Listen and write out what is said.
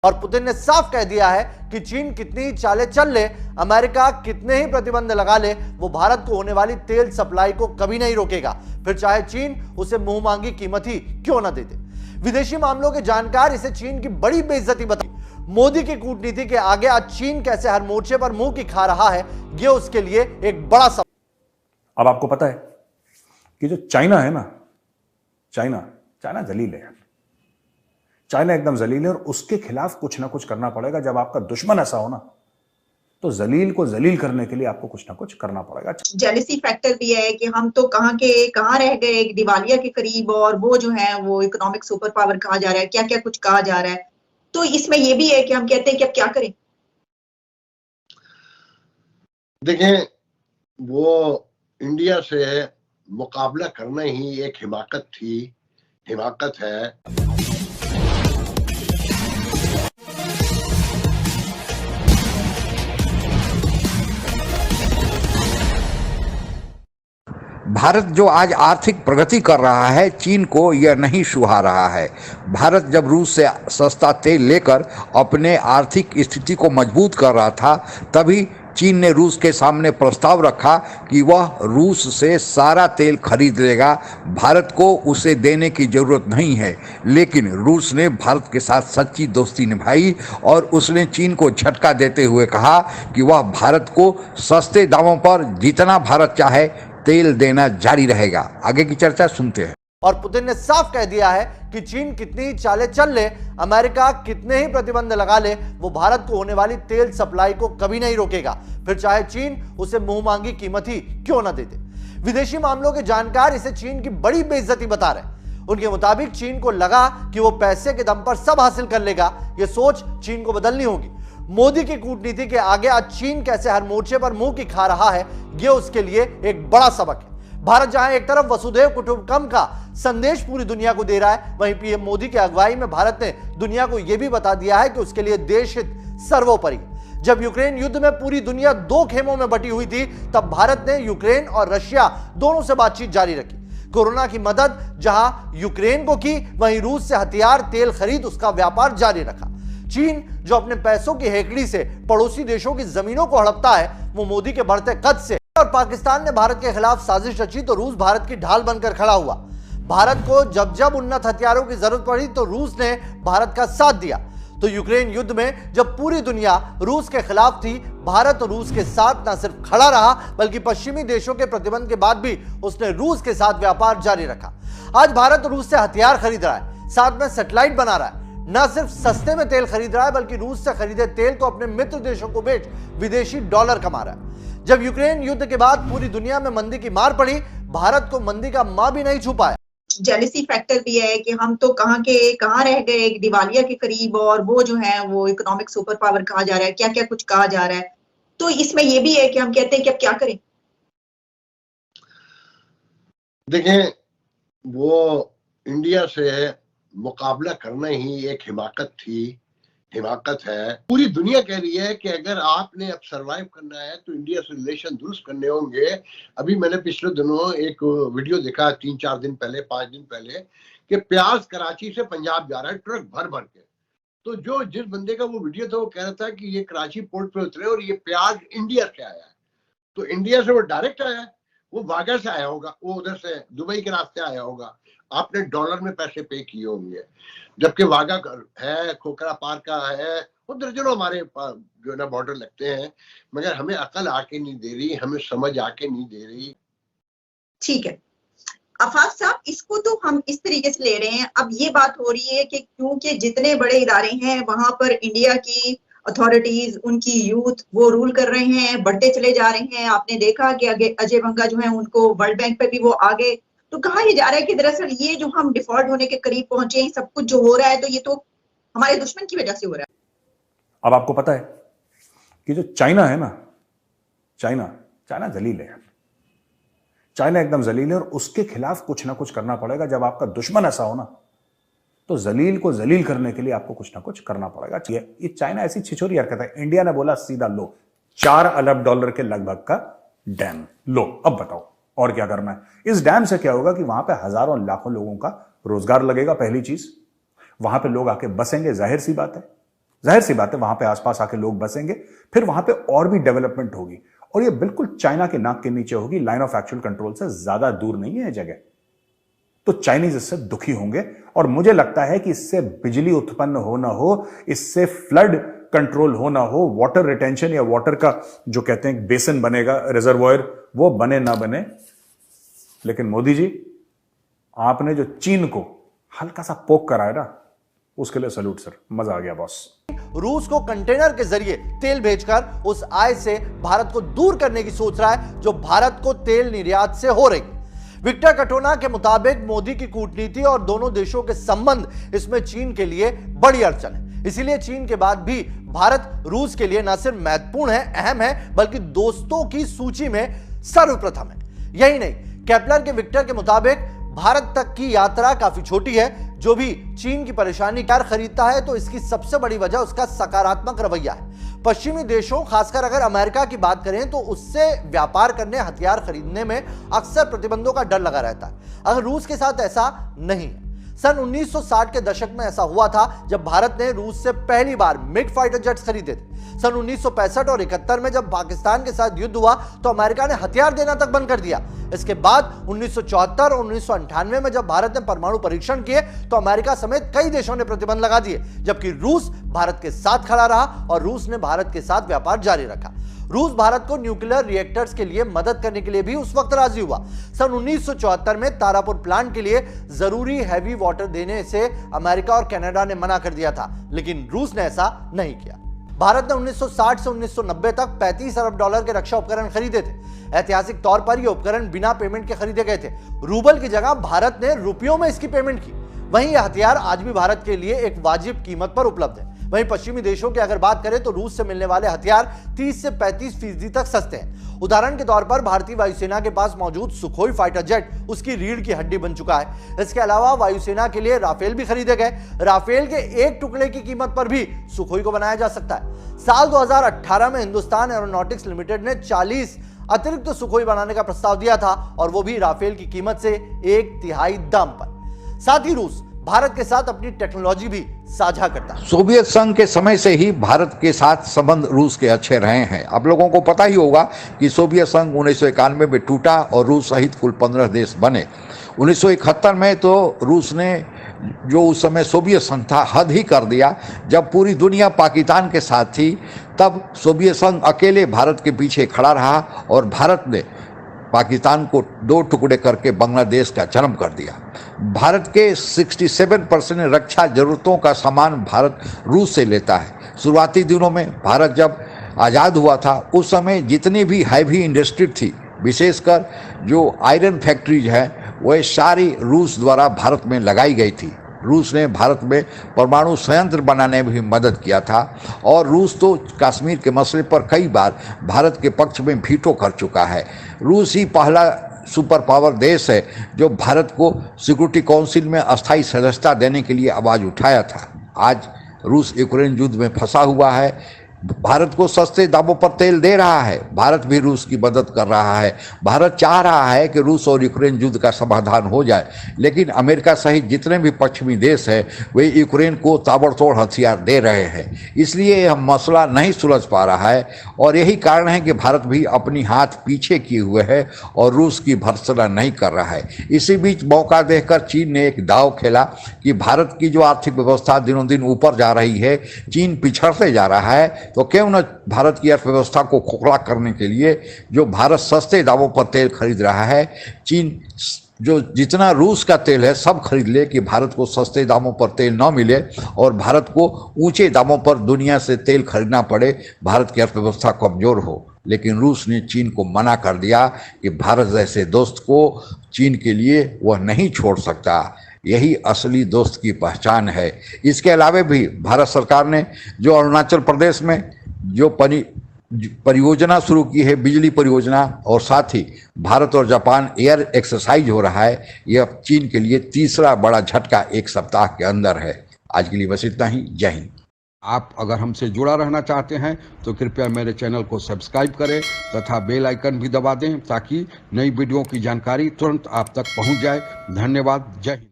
और पुतिन ने साफ कह दिया है कि चीन कितनी ही चालें चल ले, अमेरिका कितने ही प्रतिबंध लगा ले, वो भारत को होने वाली तेल सप्लाई को कभी नहीं रोकेगा, फिर चाहे चीन उसे मुंह मांगी कीमत ही क्यों ना दे दे। विदेशी मामलों के जानकार इसे चीन की बड़ी बेइज्जती बताई। मोदी की कूटनीति के आगे आज चीन कैसे हर मोर्चे पर मुंह की खा रहा है, ये उसके लिए एक बड़ा सवाल। अब आपको पता है कि जो चाइना है ना, चाइना जलील है। चाइना एकदम जलील है और उसके खिलाफ कुछ ना कुछ करना पड़ेगा। जब आपका दुश्मन ऐसा हो ना, तो जलील को जलील करने के लिए आपको कुछ ना कुछ करना पड़ेगा। जेलसी फैक्टर भी है कि हम तो कहाँ रह गए, एक दिवालिया के करीब, और वो जो है वो इकोनॉमिक सुपर पावर कहा जा रहा है, क्या क्या कुछ कहा जा रहा है। तो इसमें ये भी है कि हम कहते हैं कि अब क्या करें। देखें, वो इंडिया से मुकाबला करना ही एक हिमाकत है। भारत जो आज आर्थिक प्रगति कर रहा है, चीन को यह नहीं सुहा रहा है। भारत जब रूस से सस्ता तेल लेकर अपने आर्थिक स्थिति को मजबूत कर रहा था, तभी चीन ने रूस के सामने प्रस्ताव रखा कि वह रूस से सारा तेल खरीद लेगा, भारत को उसे देने की जरूरत नहीं है। लेकिन रूस ने भारत के साथ सच्ची दोस्ती निभाई और उसने चीन को झटका देते हुए कहा कि वह भारत को सस्ते दामों पर जितना भारत चाहे तेल देना जारी रहेगा। आगे की चर्चा सुनते हैं। और पुतिन ने साफ कह दिया है कि चीन कितनी ही चालें चल ले, अमेरिका कितने ही प्रतिबंध लगा ले, वो भारत को होने वाली तेल सप्लाई को कभी नहीं रोकेगा, फिर चाहे चीन उसे मुंह मांगी कीमत ही क्यों ना दे दे। विदेशी मामलों के जानकार इसे चीन की बड़ी बेइज्जती बता रहे। उनके मुताबिक चीन को लगा कि वो पैसे के दम पर सब हासिल कर लेगा। ये सोच चीन को बदलनी होगी। मोदी की कूटनीति के आगे आज चीन कैसे हर मोर्चे पर मुंह की खा रहा है, ये उसके लिए एक बड़ा सबक है। भारत जहां एक तरफ वसुधैव कुटुंबकम का संदेश पूरी दुनिया को दे रहा है, वहीं पीएम मोदी की अगुवाई में भारत ने दुनिया को यह भी बता दिया है कि उसके लिए देश हित सर्वोपरि। जब यूक्रेन युद्ध में पूरी दुनिया दो खेमों में बटी हुई थी, तब भारत ने यूक्रेन और रशिया दोनों से बातचीत जारी रखी। कोरोना की मदद जहां यूक्रेन को की, वहीं रूस से हथियार, तेल खरीद, उसका व्यापार जारी रखा। चीन जो अपने पैसों की हेकड़ी से पड़ोसी देशों की जमीनों को हड़पता है, वो मोदी के बढ़ते कद से। और पाकिस्तान ने भारत के खिलाफ साजिश रची तो रूस भारत की ढाल बनकर खड़ा हुआ। भारत को जब जब उन्नत हथियारों की जरूरत पड़ी तो रूस ने भारत का साथ दिया। तो यूक्रेन युद्ध में जब पूरी दुनिया रूस के खिलाफ थी, भारत रूस के साथ न सिर्फ खड़ा रहा, बल्कि पश्चिमी देशों के प्रतिबंध के बाद भी उसने रूस के साथ व्यापार जारी रखा। आज भारत रूस से हथियार खरीद रहा है, साथ में सैटेलाइट बना रहा है। न सिर्फ सस्ते में तेल खरीद रहा है, बल्कि रूस से खरीदे तेल को अपने मित्र देशों को बेच विदेशी डॉलर कमा रहा है। जब यूक्रेन युद्ध के बाद पूरी दुनिया में मंदी की मार पड़ी, भारत को मंदी का मां भी नहीं छू पाया। जेलसी फैक्टर भी है कि हम तो कहाँ रह गए, एक दिवालिया के करीब, और वो जो है वो इकोनॉमिक सुपर पावर कहा जा रहा है, क्या क्या कुछ कहा जा रहा है। तो इसमें ये भी है कि हम कहते हैं कि अब क्या करें। देखें, वो इंडिया से मुकाबला करना ही एक हिमाकत है। पूरी दुनिया कह रही है कि अगर आपने अब सरवाइव करना है तो इंडिया से रिलेशन दुरुस्त करने होंगे। अभी मैंने पिछले दिनों एक वीडियो देखा, 3-4 दिन पहले, 5 दिन पहले, कि प्याज कराची से पंजाब जा रहा है ट्रक भर भर के। तो जिस बंदे का वो वीडियो था, वो कह रहा था कि ये कराची पोर्ट पे उतरे और ये प्याज इंडिया से आया है। तो इंडिया से वो डायरेक्ट आया है, वो वाघा से आया होगा, वो उधर से दुबई के रास्ते आया होगा, आपने डॉलर में पैसे पे किए होंगे। जबकि वाघा है, खोखरा पार का है, वो दर्जनों हमारे जो है ना बॉर्डर लगते हैं, मगर हमें अकल आके नहीं दे रही, हमें समझ आके नहीं दे रही। ठीक है आफाक साहब, इसको तो हम इस तरीके से ले रहे हैं। अब ये बात हो रही है कि क्योंकि जितने बड़े इदारे हैं वहां पर इंडिया की अथॉरिटीज, उनकी यूथ वो रूल कर रहे हैं, बढ़ते चले जा रहे हैं। आपने देखा कि आगे अजय बंगा जो है उनको वर्ल्ड बैंक पे भी वो आ गए। तो कहा ये जा रहा है कि दरअसल ये जो हम डिफॉल्ट होने के करीब पहुंचे, सब कुछ जो हो रहा है, तो ये तो हमारे दुश्मन की वजह से हो रहा है। अब आपको पता है कि जो चाइना है ना, चाइना जलील है। चाइना एकदम जलील है और उसके खिलाफ कुछ ना कुछ करना पड़ेगा। जब आपका दुश्मन ऐसा हो ना, तो जलील को जलील करने के लिए आपको कुछ ना कुछ करना पड़ेगा। ये चाइना ऐसी छिछोरी हरकत है। इंडिया ने बोला सीधा लो, $4 अरब के लगभग का डैम लो, अब बताओ और क्या करना है। इस डैम से क्या होगा कि वहां पे हजारों लाखों लोगों का रोजगार लगेगा। पहली चीज, वहां पे लोग आके बसेंगे, जाहिर सी बात है। जाहिर सी बात है वहां पे आसपास आके लोग बसेंगे, फिर वहां पे और भी डेवलपमेंट होगी और ये बिल्कुल चाइना के नाक के नीचे होगी, लाइन ऑफ एक्चुअल कंट्रोल से ज्यादा दूर नहीं है ये जगह। तो चाइनीज इससे दुखी होंगे और मुझे लगता है कि इससे बिजली उत्पन्न हो ना हो, इससे फ्लड कंट्रोल हो ना हो, वाटर रिटेंशन या वाटर का जो कहते हैं बेसिन बनेगा, रिजर्वॉयर, वो बने ना बने, लेकिन मोदी जी आपने जो चीन को हल्का सा पोक कराया ना, उसके लिए सैल्यूट सर, मजा आ गया बॉस। रूस को कंटेनर के जरिए तेल भेजकर उस आय से भारत को दूर करने की सोच रहा है जो भारत को तेल निर्यात से हो रही। विक्टर कटोना के मुताबिक मोदी की कूटनीति और दोनों देशों के संबंध इसमें चीन के लिए बड़ी अड़चन है। इसीलिए चीन के बाद भी भारत रूस के लिए न सिर्फ महत्वपूर्ण है, अहम है, बल्कि दोस्तों की सूची में सर्वप्रथम है। यही नहीं, केपलर के विक्टर के मुताबिक भारत तक की यात्रा काफी छोटी है। जो भी चीन की परेशानी कार खरीदता है तो इसकी सबसे बड़ी वजह उसका सकारात्मक रवैया है। पश्चिमी देशों, खासकर अगर अमेरिका की बात करें, तो उससे व्यापार करने, हथियार खरीदने में अक्सर प्रतिबंधों का डर लगा रहता है। अगर रूस के साथ ऐसा नहीं है। सन 1960 के दशक में ऐसा हुआ था जब भारत ने रूस से पहली बार मिग फाइटर जेट्स खरीदे थे। सन 1965 और 71 में जब पाकिस्तान के साथ युद्ध हुआ तो अमेरिका ने हथियार देना तक बंद कर दिया। इसके बाद 1974 और 1998 में जब भारत ने परमाणु परीक्षण किए तो अमेरिका समेत कई देशों ने प्रतिबंध लगा दिए, जबकि रूस भारत के साथ खड़ा रहा और रूस ने भारत के साथ व्यापार जारी रखा। रूस भारत को न्यूक्लियर रिएक्टर्स के लिए मदद करने के लिए भी उस वक्त राजी हुआ। सन 1974 में तारापुर प्लांट के लिए जरूरी हैवी वाटर देने से अमेरिका और कनाडा ने मना कर दिया था, लेकिन रूस ने ऐसा नहीं किया। भारत ने 1960 से 1990 तक 35 अरब डॉलर के रक्षा उपकरण खरीदे थे। ऐतिहासिक तौर पर ये उपकरण बिना पेमेंट के खरीदे गए थे। रूबल की जगह भारत ने रुपयों में इसकी पेमेंट की। वहीं यह हथियार आज भी भारत के लिए एक वाजिब कीमत पर उपलब्ध है। वहीं पश्चिमी देशों की अगर बात करें तो रूस से मिलने वाले हथियार 30 से 35% तक सस्ते हैं। उदाहरण के तौर पर भारतीय वायुसेना के पास मौजूद सुखोई फाइटर जेट उसकी रीढ़ की हड्डी बन चुका है। इसके अलावा वायुसेना के लिए राफेल भी खरीदे गए। राफेल के एक टुकड़े की कीमत पर भी सुखोई को बनाया जा सकता है। साल 2018 में हिंदुस्तान एरोनॉटिक्स लिमिटेड ने 40 अतिरिक्त सुखोई बनाने का प्रस्ताव दिया था और वो भी राफेल की कीमत से 1/3 दाम पर। साथ ही रूस भारत के साथ अपनी टेक्नोलॉजी भी साझा करता है। सोवियत संघ के समय से ही भारत के साथ संबंध रूस के अच्छे रहे हैं। आप लोगों को पता ही होगा कि सोवियत संघ 1991 में टूटा और रूस सहित कुल 15 देश बने। 1971 में तो रूस ने, जो उस समय सोवियत संघ था, हद ही कर दिया। जब पूरी दुनिया पाकिस्तान के साथ थी तब सोवियत संघ अकेले भारत के पीछे खड़ा रहा और भारत ने पाकिस्तान को 2 टुकड़े करके बांग्लादेश का जन्म कर दिया। भारत के 67% रक्षा जरूरतों का सामान भारत रूस से लेता है। शुरुआती दिनों में भारत जब आज़ाद हुआ था उस समय जितनी भी हैवी इंडस्ट्री थी, विशेषकर जो आयरन फैक्ट्रीज हैं, वह सारी रूस द्वारा भारत में लगाई गई थी। रूस ने भारत में परमाणु संयंत्र बनाने में भी मदद किया था और रूस तो कश्मीर के मसले पर कई बार भारत के पक्ष में वीटो कर चुका है। रूस ही पहला सुपर पावर देश है जो भारत को सिक्योरिटी काउंसिल में अस्थायी सदस्यता देने के लिए आवाज़ उठाया था। आज रूस यूक्रेन युद्ध में फंसा हुआ है, भारत को सस्ते दामों पर तेल दे रहा है, भारत भी रूस की मदद कर रहा है। भारत चाह रहा है कि रूस और यूक्रेन युद्ध का समाधान हो जाए, लेकिन अमेरिका सहित जितने भी पश्चिमी देश हैं वे यूक्रेन को ताबड़तोड़ हथियार दे रहे हैं। इसलिए यह मसला नहीं सुलझ पा रहा है और यही कारण है कि भारत भी अपनी हाथ पीछे किए हुए है और रूस की भर्त्सना नहीं कर रहा है। इसी बीच मौका देखकर चीन ने एक दाव खेला कि भारत की जो आर्थिक व्यवस्था दिनों दिन ऊपर जा रही है, चीन पिछड़ते जा रहा है, तो क्यों न भारत की अर्थव्यवस्था को खोखला करने के लिए, जो भारत सस्ते दामों पर तेल खरीद रहा है, चीन जो जितना रूस का तेल है सब खरीद ले कि भारत को सस्ते दामों पर तेल न मिले और भारत को ऊंचे दामों पर दुनिया से तेल खरीदना पड़े, भारत की अर्थव्यवस्था कमजोर हो। लेकिन रूस ने चीन को मना कर दिया कि भारत जैसे दोस्त को चीन के लिए वह नहीं छोड़ सकता। यही असली दोस्त की पहचान है। इसके अलावा भी भारत सरकार ने जो अरुणाचल प्रदेश में जो परियोजना शुरू की है, बिजली परियोजना, और साथ ही भारत और जापान एयर एक्सरसाइज हो रहा है, यह चीन के लिए तीसरा बड़ा झटका एक सप्ताह के अंदर है। आज के लिए बस इतना ही। जय हिंद। आप अगर हमसे जुड़ा रहना चाहते हैं तो कृपया मेरे चैनल को सब्सक्राइब करें तथा बेल आइकन भी दबा दें ताकि नई वीडियो की जानकारी तुरंत आप तक पहुंच जाए। धन्यवाद। जय हिंद।